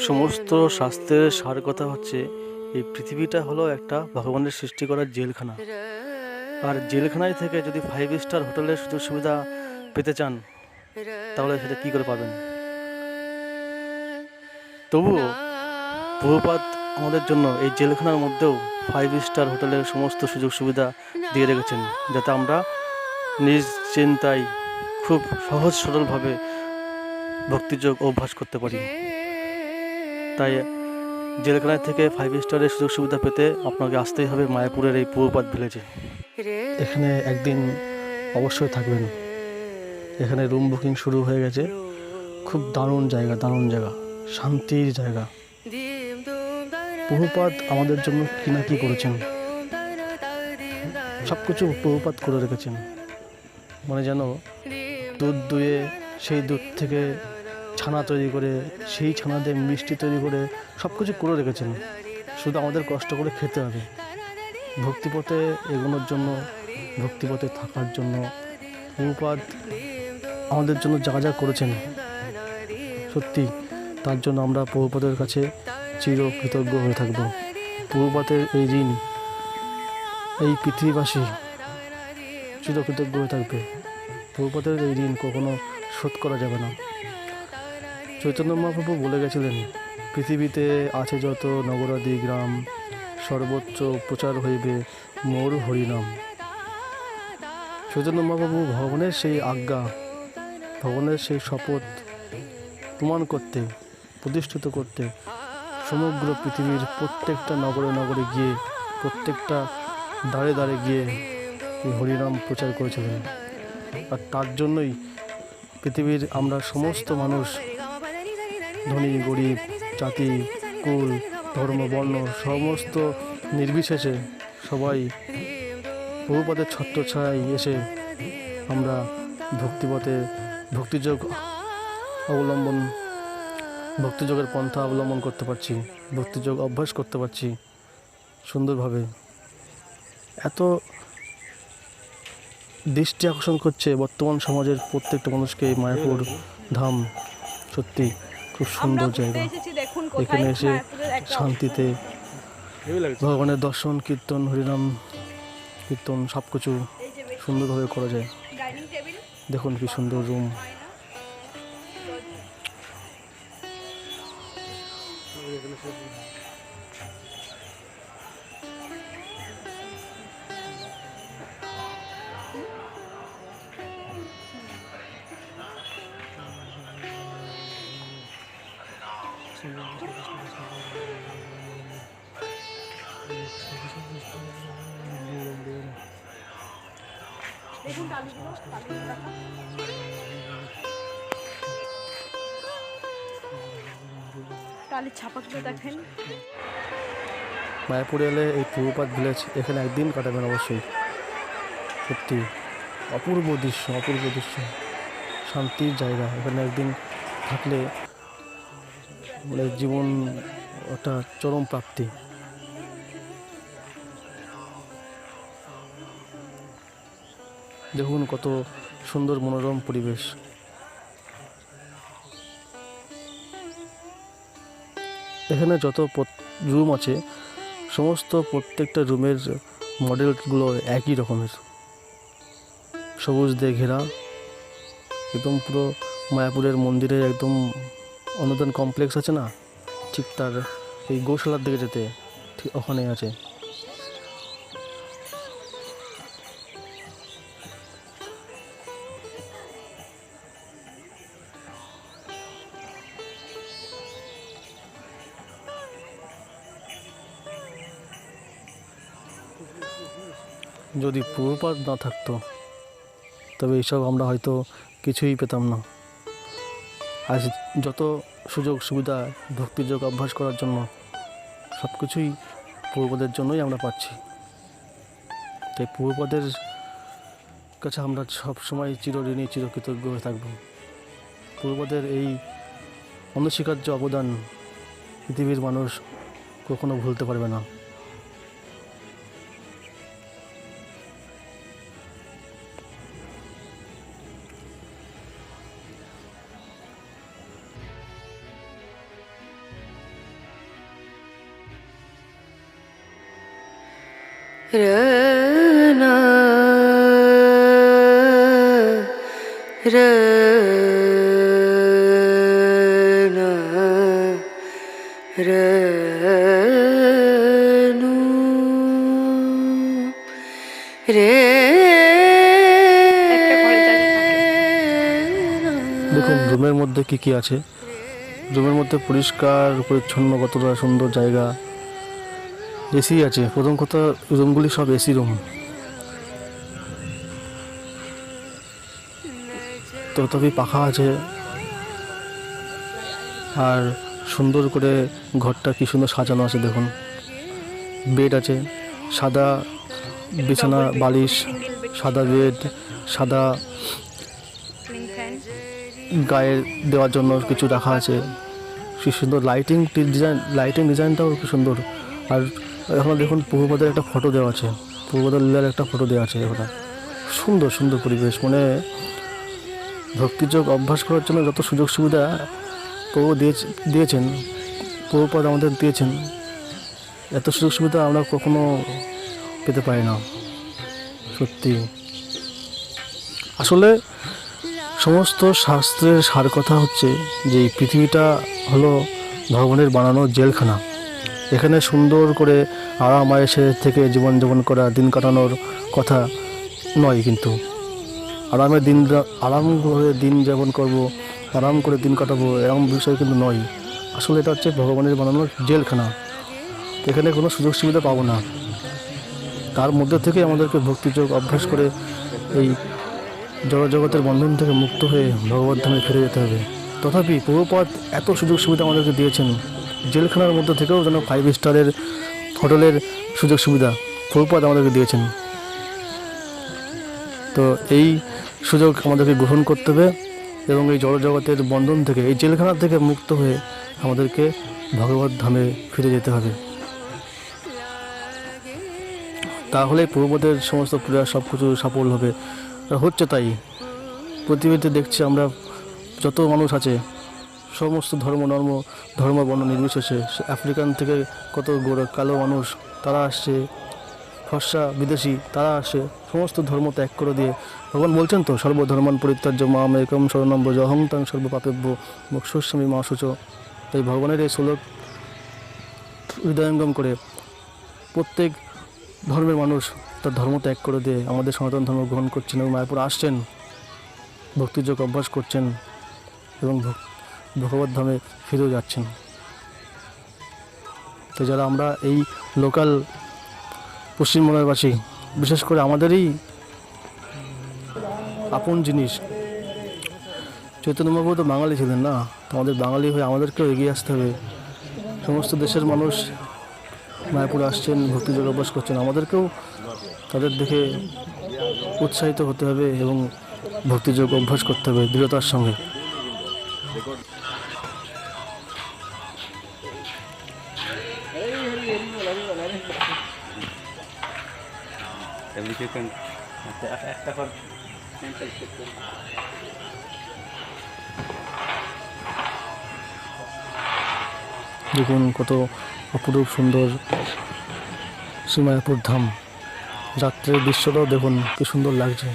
সমস্ত শাস্ত্রের সার কথা হচ্ছে এই পৃথিবীটা হলো একটা ভগবানের সৃষ্টি করা জেলখানা। আর জেলখানায় থেকে যদি 5 স্টার হোটেলের সুযোগ সুবিধা পেতে চান তাহলে সেটা কী করে পাবেন? তবুও প্রভুপাদ আমাদের জন্য এই জেলখানার মধ্যেও 5 স্টার হোটেলের সমস্ত সুযোগ সুবিধা দিয়ে রেখেছেন, যাতে আমরা নিজ চিন্তায় খুব সহজ সরলভাবে ভক্তিযোগ অভ্যাস করতে পারি। তাই জেলখানায় থেকে 5 স্টারের সুযোগ সুবিধা পেতে আপনাকে আসতেই হবে মায়াপুরের এই প্রভুপাদ ভিলেজে। এখানে একদিন অবশ্যই থাকবেন। এখানে রুম বুকিং শুরু হয়ে গেছে। খুব দারুণ জায়গা, শান্তির জায়গা। প্রভুপাদ আমাদের জন্য কি না কি করেছেন, সব কিছু প্রভুপাদ করে রেখেছেন। মানে যেন দুধ দুয়ে সেই দুধ থেকে ছানা তৈরি করে, সেই ছানা দিয়ে মিষ্টি তৈরি করে সব কিছু করে রেখেছেন। শুধু আমাদের কষ্ট করে খেতে হবে। ভক্তিপথে এগোনোর জন্য, ভক্তিপথে থাকার জন্য প্রভুপাদ আমাদের জন্য যা যা করেছেন, সত্যি তার জন্য আমরা প্রভুপাদের কাছে চিরকৃতজ্ঞ হয়ে থাকব। প্রভুপাদের এই ঋণ এই পৃথিবীবাসী চিরকৃতজ্ঞ হয়ে থাকবে। প্রভুপাদের এই ঋণ কখনো শোধ করা যাবে না। চৈতন্য মহাপ্রভু বলে গেছিলেন, পৃথিবীতে আছে যত নগরাদি গ্রাম, সর্বোচ্চ প্রচার হইবে মোর হরিনাম। চৈতন্য মহাপ্রভু ভগবানের সেই আজ্ঞা, ভগবানের সেই শপথ প্রমাণ করতে, প্রতিষ্ঠিত করতে সমগ্র পৃথিবীর প্রত্যেকটা নগরে নগরে গিয়ে, প্রত্যেকটা দাঁড়ে দাঁড়ে গিয়ে এই হরিনাম প্রচার করেছিলেন। আর তার জন্যই পৃথিবীর আমরা সমস্ত মানুষ, ধনী গরিব, জাতি কুল ধর্ম বর্ণ সমস্ত নির্বিশেষে সবাই প্রভুপাদের ছত্রছায়ায় এসে আমরা ভক্তিপথে ভক্তিযোগ অবলম্বন, ভক্তিযোগের পন্থা অবলম্বন করতে পারছি, ভক্তিযোগ অভ্যাস করতে পারছি সুন্দরভাবে। এত দৃষ্টি আকর্ষণ করছে বর্তমান সমাজের প্রত্যেকটা মানুষকে এই মায়াপুর ধাম। সত্যি খুব সুন্দর জায়গা। এখানে এসে শান্তিতে ভগবানের দর্শন, কীর্তন, হরিনাম কীর্তন সব কিছু সুন্দরভাবে করা যায়। দেখুন কি সুন্দর রুম। মায়াপুরে এলে এই প্রভুপাদ ভিলেজ এখানে একদিন কাটাবেন অবশ্যই। সত্যি অপূর্ব দৃশ্য, অপূর্ব দৃশ্য, শান্তির জায়গা। এখানে একদিন থাকলে মানে জীবন একটা চরম প্রাপ্তি। দেখুন কত সুন্দর মনোরম পরিবেশ। এখানে যত রুম আছে সমস্ত প্রত্যেকটা রুমের মডেলগুলো একই রকমের, সবুজ দিয়ে ঘেরা। একদম পুরো মায়াপুরের মন্দিরের একদম অনুদান কমপ্লেক্স আছে না, ঠিক তার এই গৌশালার দিকে যেতে ঠিক ওখানে আছে। যদি প্রভুপাদ না থাকতো তবে এইসব আমরা হয়তো কিছুই পেতাম না। আজ যত সুযোগ সুবিধা ভক্তিযোগ অভ্যাস করার জন্য সব কিছুই প্রভুপাদের জন্যই আমরা পাচ্ছি। তাই প্রভুপাদের কাছে আমরা সবসময় চিরঋণী, চিরকৃতজ্ঞ হয়ে থাকব। প্রভুপাদের এই অনস্বীকার্য অবদান পৃথিবীর মানুষ কখনো ভুলতে পারবে না। রনা রনা রনু রে। দেখুন রুমের মধ্যে কি কি আছে। রুমের মধ্যে পরিষ্কার পরিচ্ছন্ন, কতটা সুন্দর জায়গা। এসি আছে, প্রথম কথা রুমগুলি সব এসি রুম। তথাপি পাখা আছে, আর সুন্দর করে ঘরটা কি সুন্দর সাজানো আছে দেখুন। বেড আছে, সাদা বিছানা বালিশ, সাদা বেড, সাদা গায়ে দেওয়ার জন্য কিছু রাখা আছে। কি সুন্দর লাইটিং ডিজাইনটাও খুব সুন্দর। আর এখন দেখুন প্রভুপাদের একটা ফটো দেওয়া আছে, প্রভুপাদের লীলার একটা ফটো দেওয়া আছে এখানে। সুন্দর সুন্দর পরিবেশ, মানে ভক্তিযোগ অভ্যাস করার জন্য যত সুযোগ সুবিধা প্রভু দিয়েছেন, প্রভুপাদ আমাদের দিয়েছেন, এত সুযোগ সুবিধা আমরা কখনো পেতে পারি না। সত্যি আসলে সমস্ত শাস্ত্রের সার কথা হচ্ছে যে এই পৃথিবীটা হলো ভগবানের বানানো জেলখানা। এখানে সুন্দর করে আরাম আয়েসে থেকে জীবনযাপন করা, দিন কাটানোর কথা নয়, কিন্তু আরাম করে দিন যাপন করবো, আরাম করে দিন কাটাবো, এরকম বিষয় কিন্তু নয়। আসলে এটা হচ্ছে ভগবানের বানানো জেলখানা। এখানে কোনো সুযোগ সুবিধা পাবো না। তার মধ্যে থেকে আমাদেরকে ভক্তিযোগ অভ্যাস করে এই জগতের বন্ধন থেকে মুক্ত হয়ে ভগবত ধামে ফিরে যেতে হবে। তথাপি প্রভুপাদ এত সুযোগ সুবিধা আমাদেরকে দিয়েছেন, জেলখানার মধ্যে থেকেও যেন 5 স্টারের হোটেলের সুযোগ সুবিধা প্রভুপাদ আমাদেরকে দিয়েছেন। তো এই সুযোগ আমাদেরকে গ্রহণ করতে হবে এবং এই জড়জগতের বন্ধন থেকে, এই জেলখানা থেকে মুক্ত হয়ে আমাদেরকে ভগবত ধামে ফিরে যেতে হবে। তাহলে প্রভুপাদের সমস্ত ক্রিয়া সব কিছু সফল হবে। হচ্ছে তাই। পৃথিবীতে দেখছি আমরা যত মানুষ আছে, সমস্ত ধর্ম বর্ণ নির্বিশেষে, আফ্রিকান থেকে কত কালো মানুষ তারা আসছে, ফর্সা বিদেশি তারা আসে, সমস্ত ধর্ম ত্যাগ করে দিয়ে ভগবান বলছেন তো, সর্বধর্মান পরিত্যাজ্য মাম একম শরণম ব্রজ অহং তাং সর্বপাপেভ্য মোক্ষয়িষ্যামি মা শুচো। তাই ভগবানের এই শ্লোক হৃদয়ঙ্গম করে প্রত্যেক ধর্মের মানুষ তার ধর্ম ত্যাগ করে দিয়ে আমাদের সনাতন ধর্ম গ্রহণ করছেন এবং মায়াপুর আসছেন, ভক্তিযোগ অভ্যাস করছেন এবং ভগবত ধামে ফিরেও যাচ্ছেন। তো যারা আমরা এই লোকাল পশ্চিমবঙ্গবাসী, বিশেষ করে আমাদেরই আপন জিনিস, চৈতন্য মহাপ্রভু তো বাঙালি ছিলেন না, তো আমাদের বাঙালি হয়ে আমাদেরকেও এগিয়ে আসতে হবে। সমস্ত দেশের মানুষ মায়াপুরে আসছেন, ভক্তিযোগ অভ্যাস করছেন, আমাদেরকেও তাদের দেখে উৎসাহিত হতে হবে এবং ভক্তিযোগ অভ্যাস করতে হবে দৃঢ়তার সঙ্গে। দেখুন কত অপরূপ সুন্দর শ্রী মায়াপুর ধাম। রাত্রের দৃশ্যটাও দেখুন কি সুন্দর লাগছে।